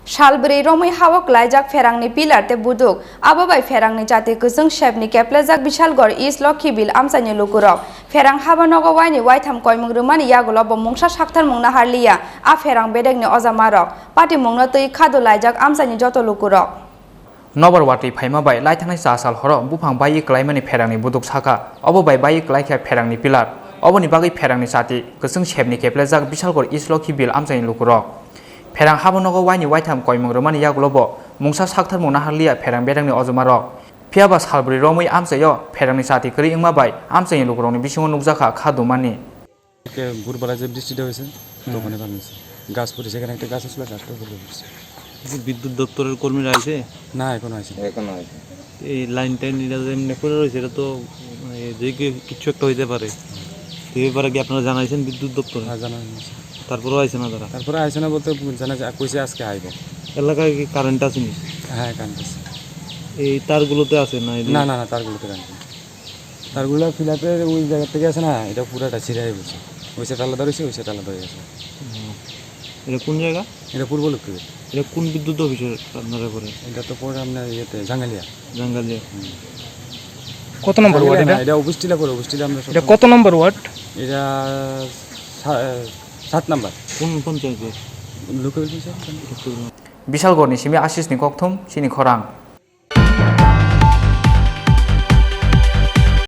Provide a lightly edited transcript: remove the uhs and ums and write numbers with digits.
Salbwrwi Romwi hawak laijak Pherangni pillar te buduk ababai Pherangni Chati kusung shapni keplejak Bishalgor East Lokhibil amsani lukurok Pherang habanogo waini waitam koimung rumani yagulo bo mungsa saktar mungna harliya a Pherang bedegni ojamarok pati mungna tui khadu laijak amsani joto lukurok Nobor wati phaima bai laithanai sasal horo bufang bai klaimani Pherangni buduk saka obobai bai klaikha Pherangni pillar oboni bagai Pherangni Chati kusung shapni keplejak Bishalgor East Lokhibil amsani lukurok Pherang habanogo waini waitam koimung rumani yagulobo mungsa saktar mungna harliya Pherang bedangni ojumarok phiaba Salbwrwi Romwi amsayo Pherangni Chati kri ingma bai amsani lukurokni bisingo nukjaka khadumani ke বুরবালা যে বৃষ্টিটা হয়েছে তখন ভাঙছে গাছ পড়ে সেখানে একটা গাছ ছিল গাছটা পড়ে গেছে বিদ্যুৎ দপ্তরের কর্মীরা আছে না এখনো আছে এই লাইনটা এমনি পড়ে রয়েছে এটা তো যে কিছু একটা হইতে পারে এই ব্যাপারে কি আপনারা জানাইছেন বিদ্যুৎ দপ্তর জানা হয়েছে তারপরেও আইছে না তারা তারপরে আইছে না বলতে জানা কইছে আজকে আইবে এলাকায় কি কারেন্ট আছে নি হ্যাঁ কারেন্ট আছে এই তারগুলোতে আছে না না না না তারগুলোতে কারেন্ট তারগুলো ফিলাতে ওই জায়গা থেকে আছে না এটা পুরাটা ছিঁড়াই গেছে ওই সেটা আলাদা রয়েছে ওই সেটা আলাদা হয়ে গেছে এটা কোন জায়গা এটা পূর্ব লক্ষ্মী এটা কোন বিদ্যুৎ অফিসের আপনারা করে এটা তো পরে আপনার ইয়েতে জাঙ্গালিয়া কত নম্বর ওয়ার্ড এটা অবস্থিলা পরে অবস্থিলা আমরা এটা কত নম্বর ওয়ার্ড এটা 7 নাম্বার কোন পঞ্চায়েতে local Bishalgor ni simi Ashish ni kokthum Chini Khorang